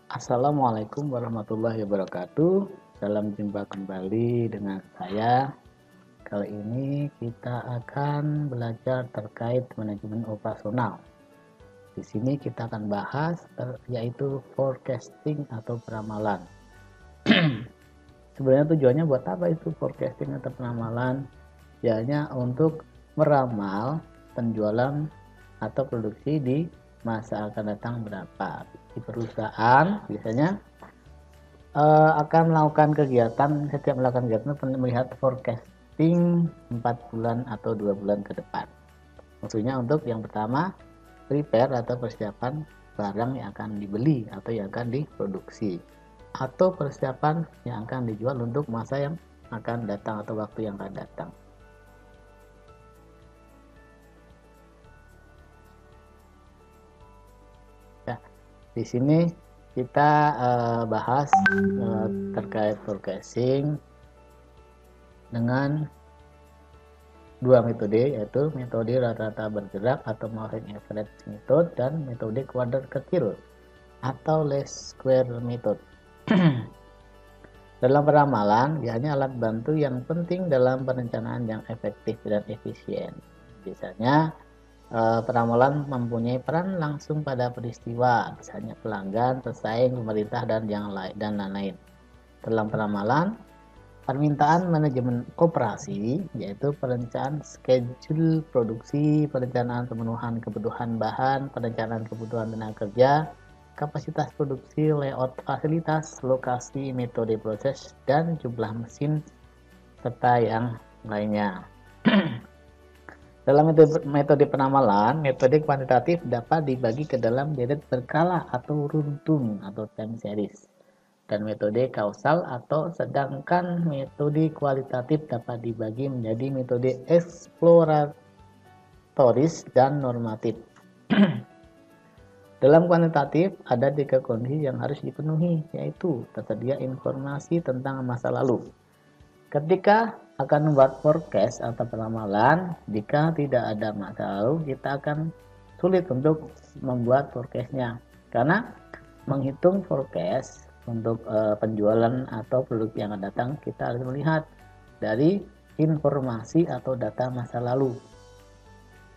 Assalamualaikum warahmatullahi wabarakatuh. Salam jumpa kembali dengan saya. Kali ini kita akan belajar terkait manajemen operasional. Di sini kita akan bahas yaitu forecasting atau peramalan. Sebenarnya tujuannya buat apa itu forecasting atau peramalan? Ya, hanya untuk meramal penjualan atau produksi di masa akan datang berapa. Di perusahaan biasanya akan melakukan kegiatan, setiap melakukan kegiatan melihat forecasting 4 bulan atau 2 bulan ke depan. Maksudnya untuk yang pertama, prepare atau persiapan barang yang akan dibeli atau yang akan diproduksi, atau persiapan yang akan dijual untuk masa yang akan datang atau waktu yang akan datang. Ya, di sini kita bahas terkait forecasting dengan dua metode, yaitu metode rata-rata bergerak atau moving average method dan metode kuadrat kecil atau least square method. Dalam peramalan, hanya alat bantu yang penting dalam perencanaan yang efektif dan efisien. Biasanya peramalan mempunyai peran langsung pada peristiwa, misalnya pelanggan, pesaing, pemerintah, dan yang lain dan lain-lain. Dalam peramalan, permintaan manajemen operasi, yaitu perencanaan schedule produksi, perencanaan pemenuhan kebutuhan bahan, perencanaan kebutuhan tenaga kerja, kapasitas produksi, layout fasilitas, lokasi, metode proses, dan jumlah mesin, serta yang lainnya. Dalam metode penamalan, metode kuantitatif dapat dibagi ke dalam deret berkala atau runtun atau time series, dan metode kausal atau sedangkan metode kualitatif dapat dibagi menjadi metode eksploratoris dan normatif. Dalam kuantitatif ada 3 kondisi yang harus dipenuhi, yaitu tersedia informasi tentang masa lalu. Ketika akan membuat forecast atau peramalan, jika tidak ada masa lalu, kita akan sulit untuk membuat forecastnya, karena menghitung forecast untuk penjualan atau produk yang akan datang, kita harus melihat dari informasi atau data masa lalu.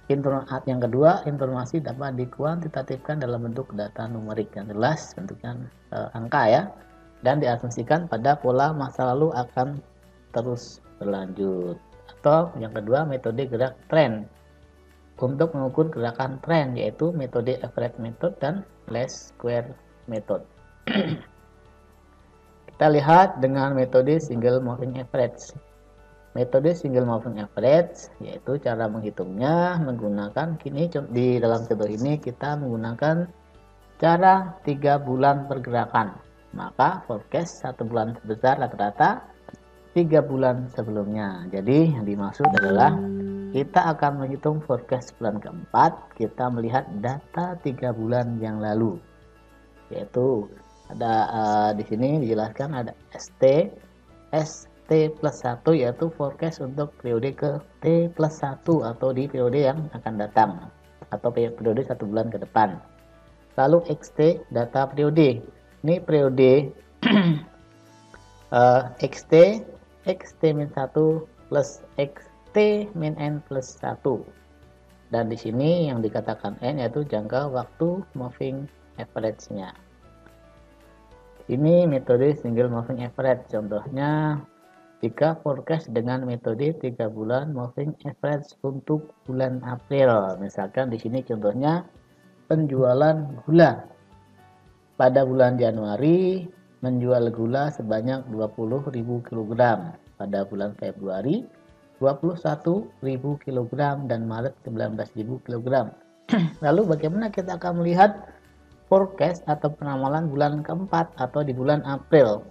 Yang kedua, informasi dapat dikuantitatifkan dalam bentuk data numerik yang jelas, bentuknya angka ya, dan diasumsikan pada pola masa lalu akan terus berlanjut. Atau yang kedua, metode gerak tren untuk mengukur gerakan tren, yaitu metode average method dan least square method. Kita lihat dengan metode single moving average. Metode single moving average yaitu cara menghitungnya menggunakan di dalam contoh ini kita menggunakan cara 3 bulan pergerakan. Maka forecast 1 bulan sebesar rata-rata 3 bulan sebelumnya. Jadi yang dimaksud adalah kita akan menghitung forecast bulan keempat, kita melihat data 3 bulan yang lalu, yaitu ada di sini dijelaskan ada ST plus 1, yaitu forecast untuk periode ke T plus 1 atau di periode yang akan datang atau periode 1 bulan ke depan. Lalu XT data periode, ini periode XT min 1 plus XT min N plus 1, dan di sini yang dikatakan N yaitu jangka waktu moving average-nya. Ini metode single moving average. Contohnya, jika forecast dengan metode 3 bulan moving average untuk bulan April, misalkan di sini contohnya penjualan gula pada bulan Januari menjual gula sebanyak 20.000 kg, pada bulan Februari 21.000 kg, dan Maret 19.000 kg. Lalu bagaimana kita akan melihat forecast atau penamalan bulan keempat atau di bulan April?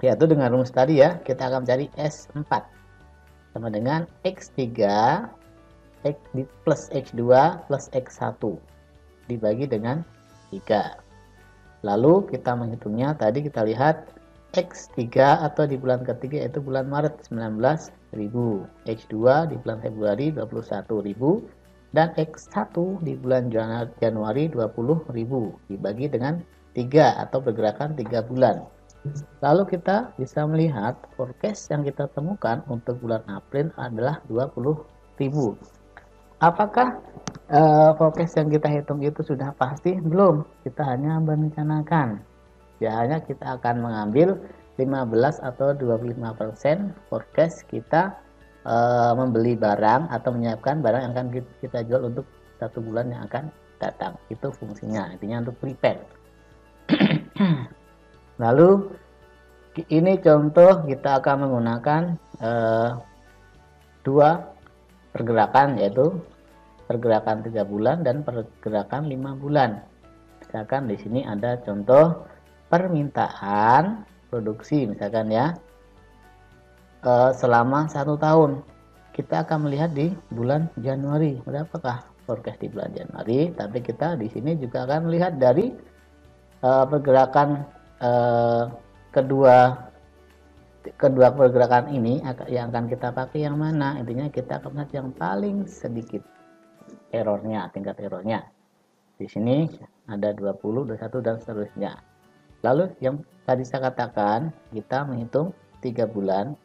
Yaitu dengan rumus tadi ya, kita akan mencari S4 sama dengan X3 plus X2 plus X1 dibagi dengan 3. Lalu kita menghitungnya, tadi kita lihat X3 atau di bulan ketiga yaitu bulan Maret 19.000, X2 di bulan Februari 21.000, dan X1 di bulan Januari 20.000 dibagi dengan 3 atau pergerakan 3 bulan. Lalu kita bisa melihat forecast yang kita temukan untuk bulan April adalah 20.000. Apakah forecast yang kita hitung itu sudah pasti? Belum, kita hanya merencanakan. Ya, hanya kita akan mengambil 15 atau 25% forecast kita membeli barang atau menyiapkan barang yang akan kita jual untuk 1 bulan yang akan datang. Itu fungsinya, intinya untuk prepare. Lalu ini contoh kita akan menggunakan dua pergerakan, yaitu pergerakan 3 bulan dan pergerakan 5 bulan. Misalkan di sini ada contoh permintaan produksi, misalkan ya, selama 1 tahun. Kita akan melihat di bulan Januari berapakah forecast di bulan Januari, tapi kita di sini juga akan melihat dari pergerakan kedua pergerakan ini yang akan kita pakai yang mana. Intinya kita akan melihat yang paling sedikit errornya, tingkat errornya. Di sini ada 20, 21 dan seterusnya. Lalu yang tadi saya katakan, kita menghitung 3 bulan.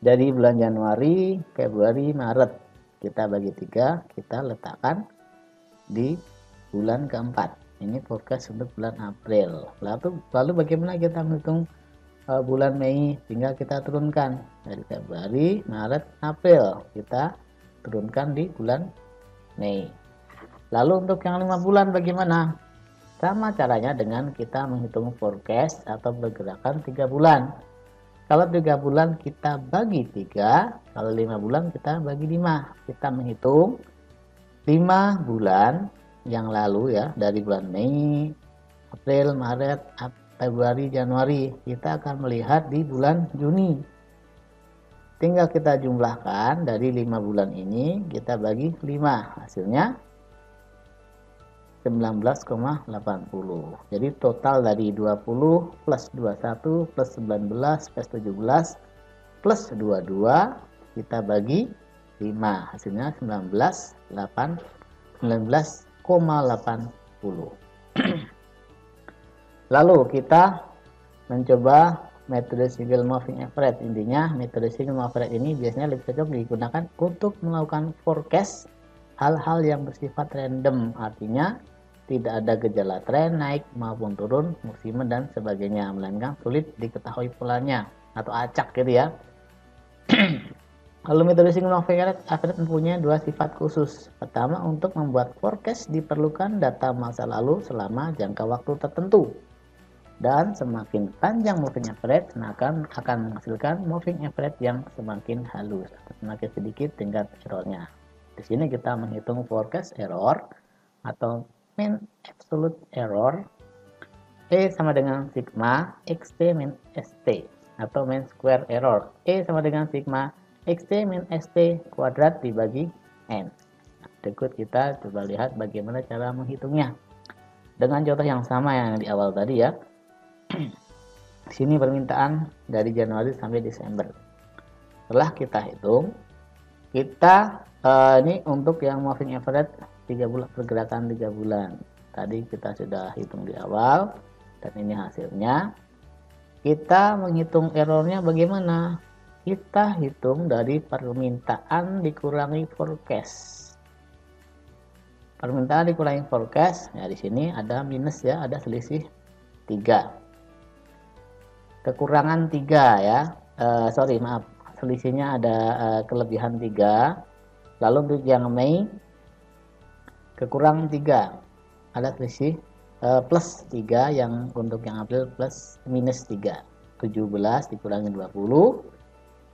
Dari bulan Januari, Februari, Maret kita bagi 3, kita letakkan di bulan keempat. Ini forecast untuk bulan April. Lalu bagaimana kita menghitung bulan Mei? Tinggal kita turunkan dari Februari, Maret, April, kita turunkan di bulan Mei. Lalu untuk yang 5 bulan bagaimana? Sama caranya dengan kita menghitung forecast atau pergerakan 3 bulan. Kalau 3 bulan kita bagi 3, kalau 5 bulan kita bagi 5. Kita menghitung 5 bulan yang lalu ya, dari bulan Mei, April, Maret, Februari, Januari. Kita akan melihat di bulan Juni. Tinggal kita jumlahkan dari 5 bulan ini, kita bagi 5. Hasilnya 19,80. Jadi total dari 20 plus 21 plus 19 plus 17 plus 22 kita bagi 5. Hasilnya 19,80. Lalu kita mencoba metode single moving average. Intinya metode single moving average ini biasanya lebih cocok digunakan untuk melakukan forecast hal-hal yang bersifat random. Artinya tidak ada gejala tren naik maupun turun, musiman dan sebagainya, melainkan sulit diketahui polanya atau acak gitu ya. Lalu metode single moving average mempunyai 2 sifat khusus. Pertama, untuk membuat forecast diperlukan data masa lalu selama jangka waktu tertentu. Dan semakin panjang moving average akan menghasilkan moving average yang semakin halus, semakin sedikit tingkat errornya. Di sini kita menghitung forecast error atau mean absolute error. E sama dengan sigma xt min st atau mean square error. E sama dengan sigma xt min st kuadrat dibagi n. Berikut kita coba lihat bagaimana cara menghitungnya dengan contoh yang sama yang di awal tadi ya. Sini permintaan dari Januari sampai Desember. Setelah kita hitung, kita ini untuk yang moving average 3 bulan, pergerakan 3 bulan. Tadi kita sudah hitung di awal dan ini hasilnya. Kita menghitung errornya bagaimana? Kita hitung dari permintaan dikurangi forecast. Permintaan dikurangi forecast, ya di sini ada minus ya, ada selisih 3. Kekurangan 3 ya. Selisihnya ada kelebihan 3. Lalu untuk yang Mei kekurangan 3, ada selisih plus 3, yang untuk yang April plus minus 3. 17 dikurangi 20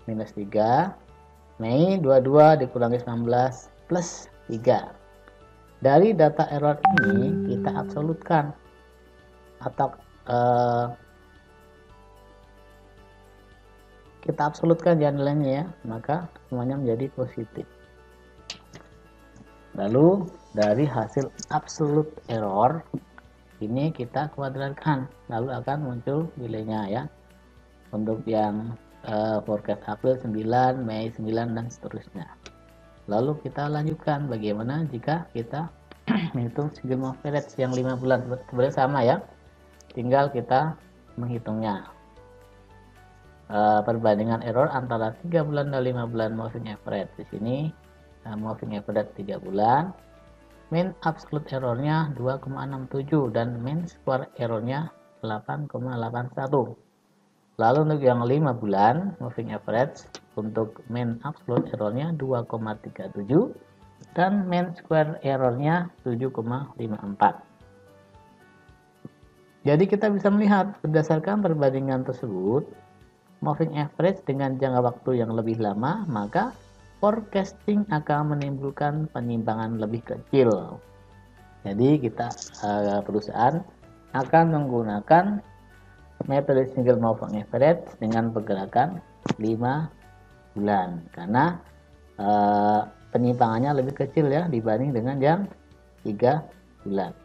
minus 3. Mei 22 dikurangi 19 plus 3. Dari data error ini kita absolutkan atau kita absolutkan nilainya ya, maka semuanya menjadi positif. Lalu dari hasil absolute error ini kita kuadratkan, lalu akan muncul nilainya ya. Untuk yang forecast April 9, Mei 9 dan seterusnya. Lalu kita lanjutkan bagaimana jika kita menghitung single move average yang 5 bulan. Sebenarnya sama ya, tinggal kita menghitungnya. Perbandingan error antara 3 bulan dan 5 bulan moving average. Di sini moving average 3 bulan, mean absolute errornya 2,67 dan mean square errornya 8,81. Lalu untuk yang 5 bulan moving average, untuk mean absolute errornya 2,37 dan mean square errornya 7,54. Jadi kita bisa melihat berdasarkan perbandingan tersebut, moving average dengan jangka waktu yang lebih lama, maka forecasting akan menimbulkan penyimpangan lebih kecil. Jadi kita perusahaan akan menggunakan metode single moving average dengan pergerakan 5 bulan karena penyimpangannya lebih kecil ya dibanding dengan yang 3 bulan.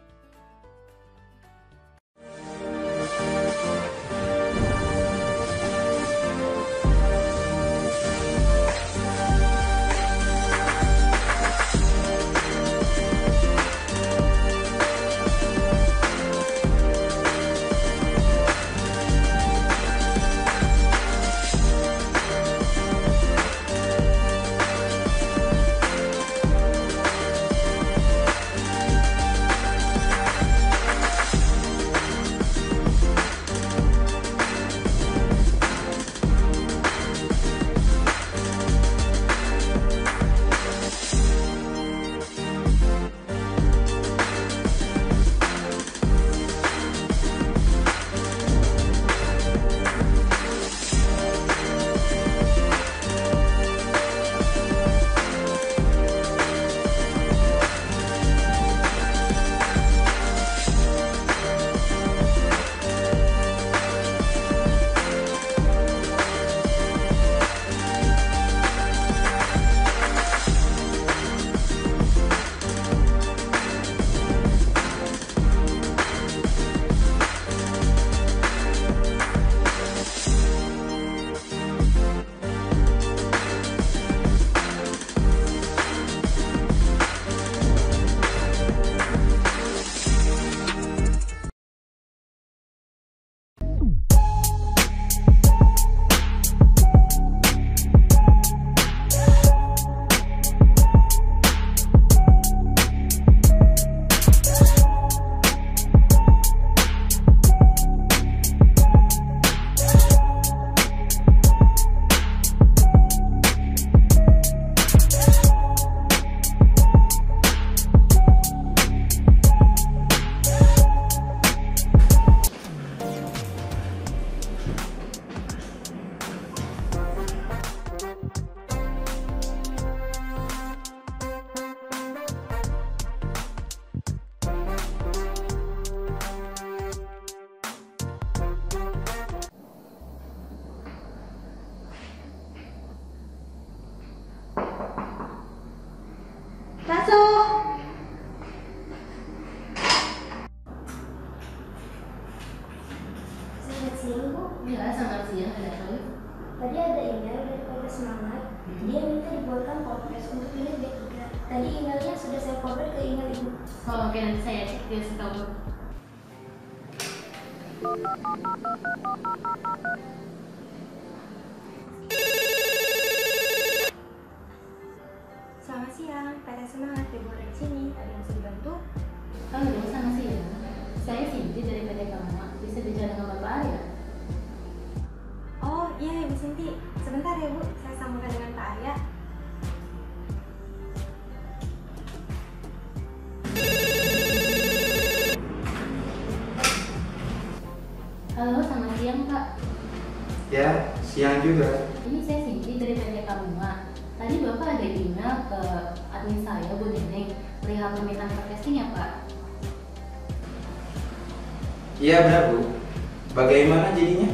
Masuk. Selamat siang, Bu. Ya, selamat siang. Ada apa? Tadi ada email dari Podcast Semangat. Dia minta dibuatkan podcast untuk unit B3. Tadi emailnya sudah saya forward ke email Ibu. Oh, oke, nanti saya cek di kamu. Selamat siang, PT Semangat dibuat di sini. Ada yang bisa dibantu? Halo, selamat siang. Saya Cindy dari PT Kamu. Bisa bicara dengan Bapak Arya? Oh iya, Ibu Sinti. Sebentar ya, Bu. Saya sambungkan dengan Pak Arya. Halo, selamat siang, Pak. Ya, siang juga. Ini saya Cindy dari PT Kamu. Tadi Bapak ada email ke admin saya, Bu Neneng, perihal permintaan podcasting ya, Pak? Iya benar Bu. Bagaimana jadinya?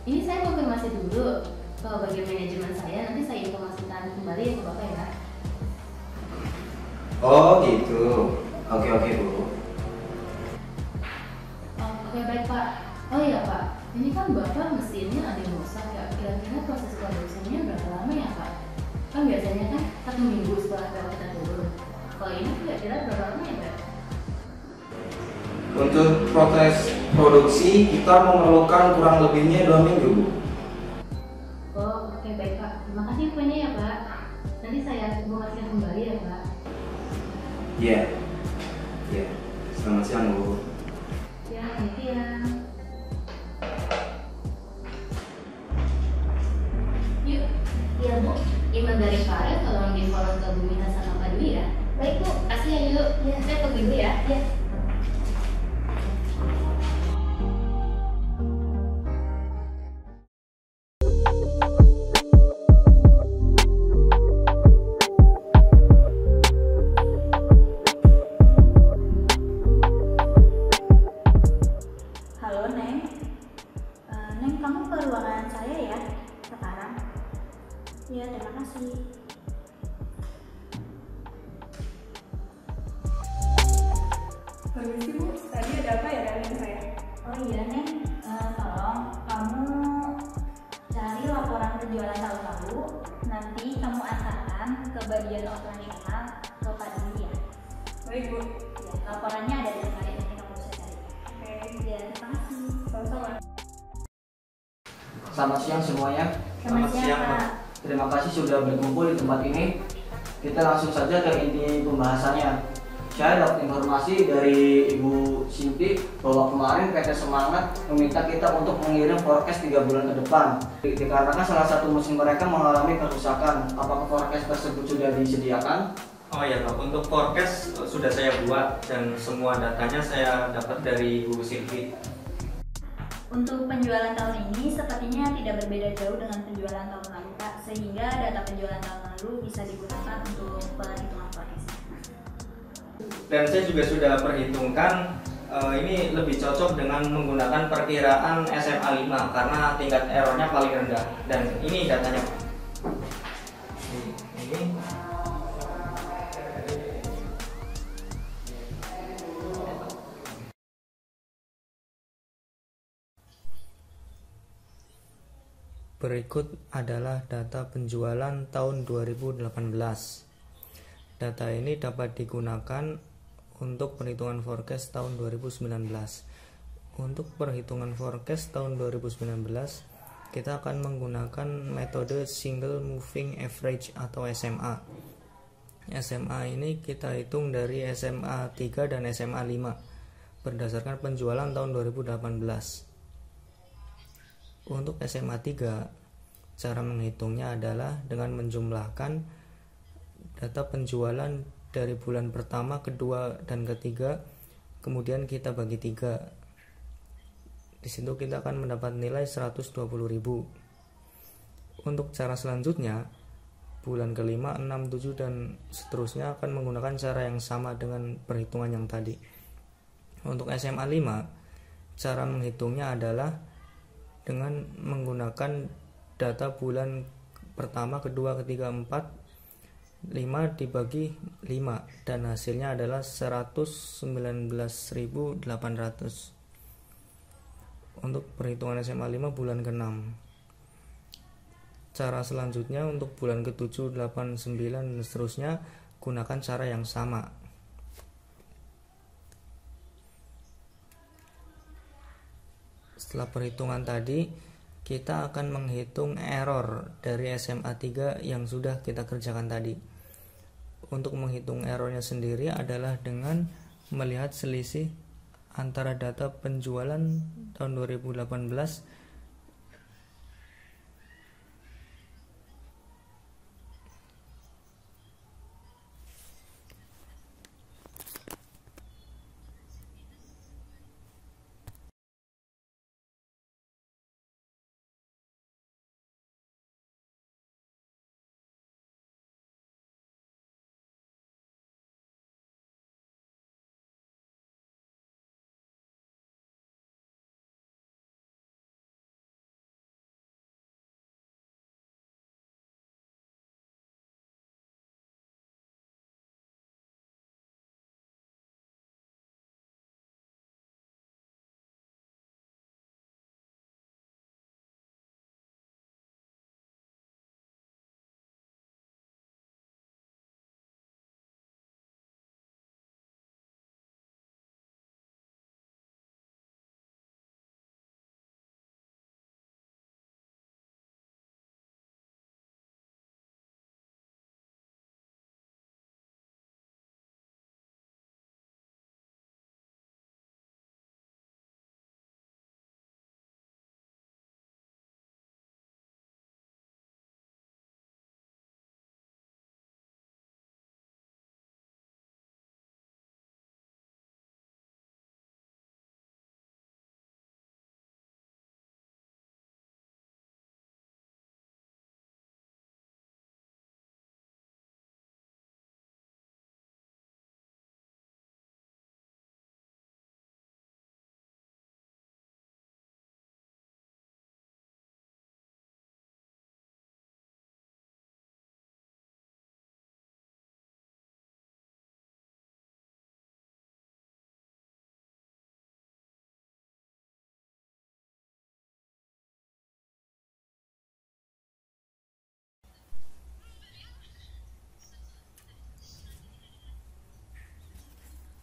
Ini saya konfirmasi dulu ke bagian manajemen saya, nanti saya informasikan kembali ya ke Bapak ya. Oh gitu. Oke Bu. Oh, oke baik Pak. Oh iya Pak, ini kan Bapak mesinnya ada yang rusak ya. Kira-kira proses produksinya berapa lama ya Pak? Kan biasanya kan 1 minggu Untuk proses produksi kita memerlukan kurang lebihnya 2 minggu, Bu. Oh, oke baik Pak. Terima kasih infonya ya Pak. Nanti saya informasikan kembali ya Pak. Iya. Iya. Selamat siang, Bu. Ya, selamat siang. Yuk, Iya Bu. email dari Farel tolong di-forward ke Bu Mina sama Pak Dwi ya. Baik Bu. Kasih ya yuk. Iya. Saya tunggu dulu ya. Ya. Halo Neng. Neng, kamu ke ruangan saya ya sekarang? Iya, terima kasih. Permisi Bu, tadi ada apa ya dengan saya? Oh iya Neng, tolong kamu cari laporan penjualan tahun lalu. Nanti kamu antarkan ke bagian operasional ke Pak Dwi ya. Baik Bu. Ya, laporannya ada di slide, nanti kamu bisa cari. Oke, Ya, terima kasih. sama-sama. Selamat siang semuanya. Selamat siang Pak. Pak. Terima kasih sudah berkumpul di tempat ini. Kita langsung saja ke inti pembahasannya. Saya dapat informasi dari Ibu Simpi bahwa kemarin PT Semangat meminta kita untuk mengirim forecast 3 bulan ke depan. Dikarenakan salah satu mesin mereka mengalami kerusakan. Apakah forecast tersebut sudah disediakan? Oh ya Pak, untuk forecast sudah saya buat dan semua datanya saya dapat dari Bu Silvi. Untuk penjualan tahun ini sepertinya tidak berbeda jauh dengan penjualan tahun lalu Pak, sehingga data penjualan tahun lalu bisa digunakan untuk perhitungan forecast. Dan saya juga sudah perhitungkan ini lebih cocok dengan menggunakan perkiraan SMA 5 karena tingkat errornya paling rendah. Dan ini datanya Pak. Ini. Berikut adalah data penjualan tahun 2018. Data ini dapat digunakan untuk perhitungan forecast tahun 2019. Untuk perhitungan forecast tahun 2019, kita akan menggunakan metode Single Moving Average atau SMA. SMA ini kita hitung dari SMA 3 dan SMA 5 berdasarkan penjualan tahun 2018. Untuk SMA 3, cara menghitungnya adalah dengan menjumlahkan data penjualan dari bulan pertama, kedua, dan ketiga, kemudian kita bagi 3. Di situ kita akan mendapat nilai 120.000. Untuk cara selanjutnya, bulan kelima, 6, 7, dan seterusnya akan menggunakan cara yang sama dengan perhitungan yang tadi. Untuk SMA 5, cara menghitungnya adalah dengan menggunakan data bulan pertama, kedua, ketiga, 4, 5 dibagi 5 dan hasilnya adalah 119.800. Untuk perhitungan SMA 5 bulan ke-6. Cara selanjutnya untuk bulan ke-7, 8, 9 dan seterusnya gunakan cara yang sama. Setelah perhitungan tadi, kita akan menghitung error dari SMA 3 yang sudah kita kerjakan tadi. Untuk menghitung errornya sendiri adalah dengan melihat selisih antara data penjualan tahun 2018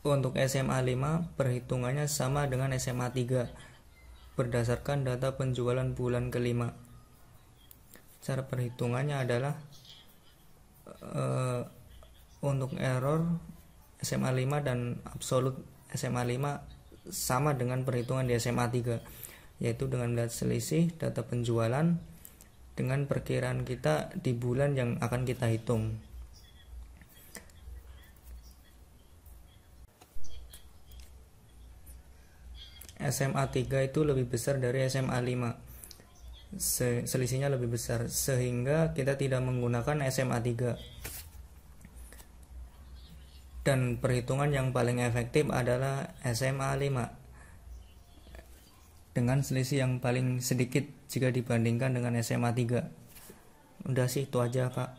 Untuk SMA 5 perhitungannya sama dengan SMA 3 berdasarkan data penjualan bulan kelima. Cara perhitungannya adalah untuk error SMA 5 dan absolut SMA 5 sama dengan perhitungan di SMA 3, yaitu dengan melihat selisih data penjualan dengan perkiraan kita di bulan yang akan kita hitung. SMA 3 itu lebih besar dari SMA 5, selisihnya lebih besar, sehingga kita tidak menggunakan SMA 3. Dan perhitungan yang paling efektif adalah SMA 5 dengan selisih yang paling sedikit jika dibandingkan dengan SMA 3. Udah sih, itu aja Pak.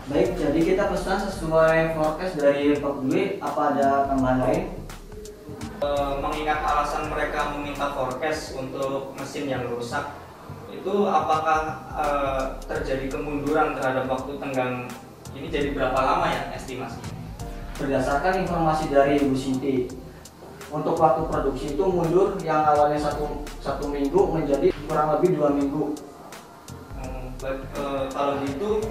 Baik, jadi kita pesan sesuai forecast dari Pak Dwi. Apa ada tambahan lain? Mengingat alasan mereka meminta forecast untuk mesin yang rusak, itu apakah terjadi kemunduran terhadap waktu tenggang ini jadi berapa lama ya estimasi? Berdasarkan informasi dari Ibu Sinti, untuk waktu produksi itu mundur yang awalnya satu minggu menjadi kurang lebih 2 minggu. Kalau gitu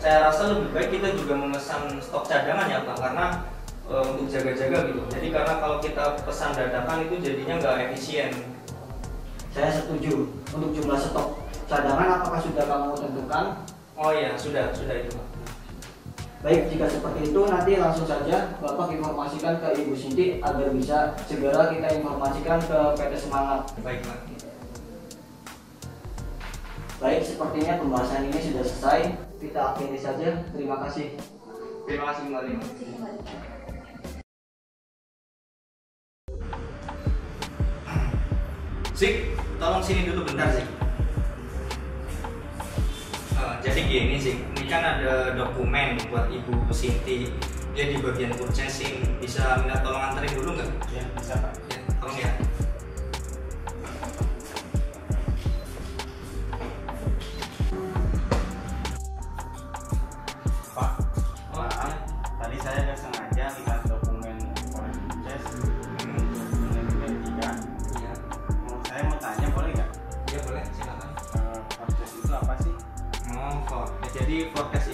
saya rasa lebih baik kita juga memesan stok cadangan ya Pak, karena untuk jaga-jaga gitu. Jadi karena kalau kita pesan dadakan itu jadinya nggak efisien. Saya setuju. Untuk jumlah stok cadangan apakah sudah kamu tentukan? Oh iya, sudah itu Pak. Baik, jika seperti itu nanti langsung saja Bapak informasikan ke Ibu Sinti agar bisa segera kita informasikan ke PT Semangat. Baik Pak. Baik, sepertinya pembahasan ini sudah selesai. Kita akhiri saja. Terima kasih. Terima kasih kembali. Sik, tolong sini dulu bentar sih. Jadi gini sih, ini kan ada dokumen buat Ibu Sinti. Dia di bagian purchasing. Bisa minta tolong anterin dulu nggak? Ya, bisa Pak. Ya, tolong ya. Pak, maaf, tadi saya nggak sengaja lihat dokumen purchase untuk unit 3. Iya. Saya mau tanya boleh nggak? Iya boleh, silakan. Purchase itu apa sih? Oh, jadi forecast